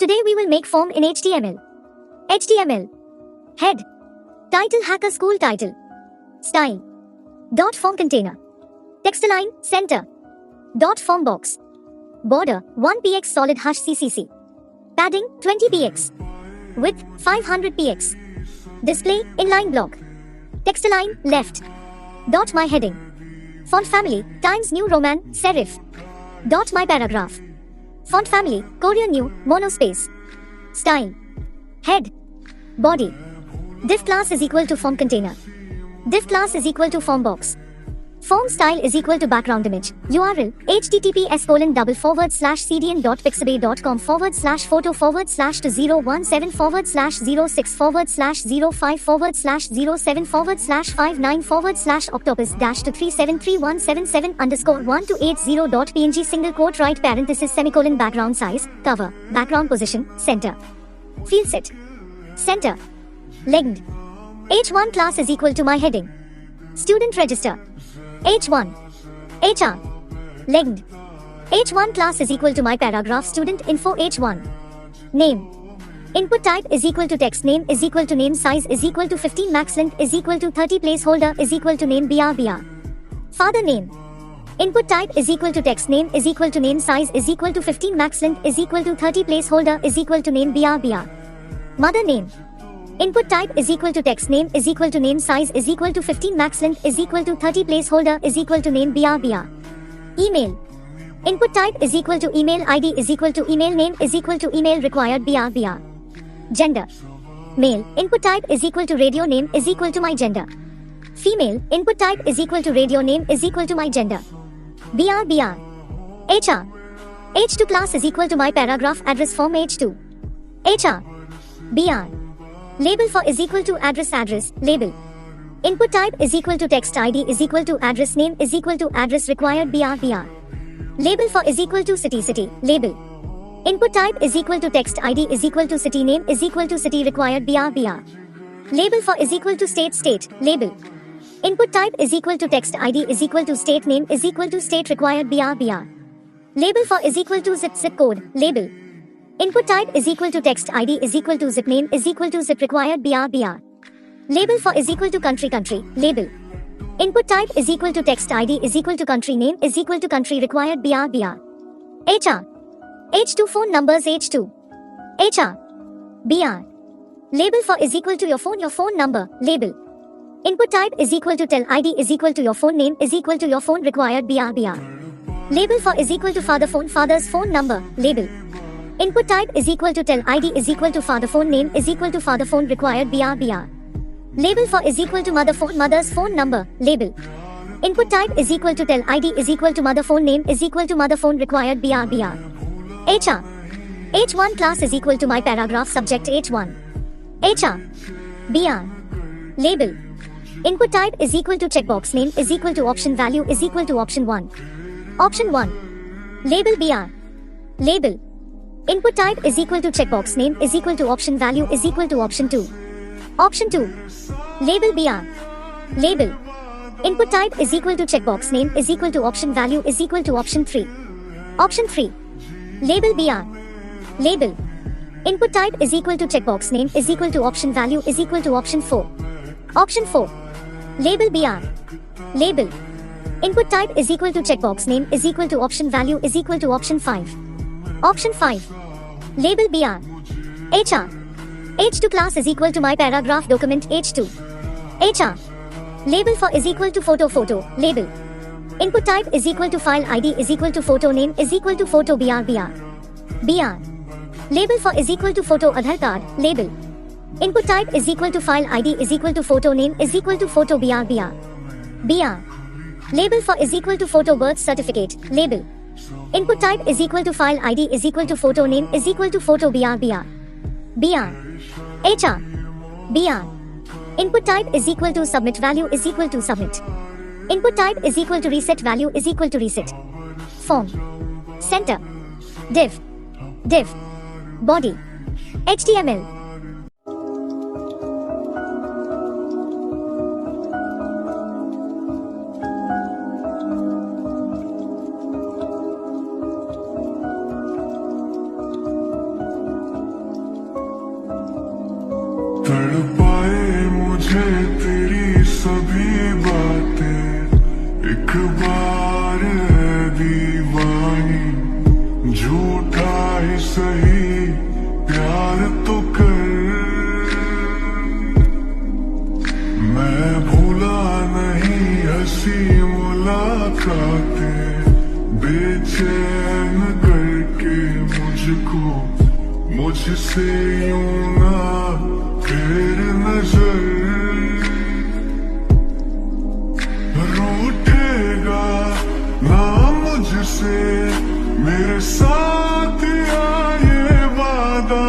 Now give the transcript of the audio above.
Today we will make form in HTML. HTML. Head. Title Hacker School Title. Style. Dot form container. Text align, center. Dot form box. Border 1px solid _CCC. Padding 20px. Width 500px. Display inline block. Text align left. Dot my heading. Font family Times New Roman serif. Dot my paragraph. Font family Korean New monospace. Style. Head. Body. Div class is equal to form container. Div class is equal to form box. Form style is equal to background image. URL https://photo/017/05/06/05/05/05/9/5/06547373177_1280.png single quote right parenthesis semicolon background size cover background position center field set center length h1 class is equal to my heading student register H1. HR. Length. H1 class is equal to my paragraph student info H1. Name. Input type is equal to text name is equal to name size is equal to 15 max length is equal to 30 placeholder is equal to name br. Father name. Input type is equal to text name is equal to name size is equal to 15 max length is equal to 30 placeholder is equal to name br. Mother name. Input type is equal to text name is equal to name size is equal to 15 max length is equal to 30 placeholder is equal to name br. Email. Input type is equal to email ID is equal to email name is equal to email required br. Gender. Male. Input type is equal to radio name is equal to my gender. Female. Input type is equal to radio name is equal to my gender. br. HR. H2 class is equal to my paragraph address form H2. HR. br. Label for is equal to address label. Input type is equal to text ID is equal to address name is equal to address required br. Label for is equal to city label. Input type is equal to text ID is equal to city name is equal to city required br. Label for is equal to state label. Input type is equal to text ID is equal to state name is equal to state required br. Label for is equal to zip code label. Input type is equal to text ID is equal to zip name is equal to zip required br. Label for is equal to country label. Input type is equal to text ID is equal to country name is equal to country required br. HR. H2 phone numbers H2. HR. br. Label for is equal to your phone number label. Input type is equal to tel ID is equal to your phone name is equal to your phone required br. Label for is equal to father's phone number label. Input type is equal to tel ID is equal to father phone name is equal to father phone required br. Label for is equal to mother's phone number label. Input type is equal to tel ID is equal to mother phone name is equal to mother phone required br. HR. H1 class is equal to my paragraph subject H1. HR. br. Label. Input type is equal to checkbox name is equal to option value is equal to option 1. Option 1. Label br. Label. Input type is equal to checkbox name is equal to option value is equal to option 2. Option 2. Label br. Label. Input type is equal to checkbox name is equal to option value is equal to option 3. Option 3. Label br. Label. Input type is equal to checkbox name is equal to option value is equal to option 4. Option 4. Label br. Label. Input type is equal to checkbox name is equal to option value is equal to option 5. Option 5. Label br. HR. H2 class is equal to my paragraph document H2. HR. Label for is equal to photo label. Input type is equal to file ID is equal to photo name is equal to photo br. Label for is equal to photo Aadhaar card label. Input type is equal to file ID is equal to photo name is equal to photo br. Label for is equal to photo birth certificate label. Input type is equal to file ID is equal to photo name is equal to photo br. HR. br. Input type is equal to submit value is equal to submit. Input type is equal to reset value is equal to reset. Form. Center. Div. Body. HTML. तड़पाए मुझे तेरी सभी बातें, एक बार है दीवानी, झूठा ही सही प्यार तो कर। मैं भूला नहीं हंसी मुलाकातें, बेचैन करके मुझको मुझसे यूं ना फेर नजर। रूठेगा ना मुझसे मेरे साथ ये वादा,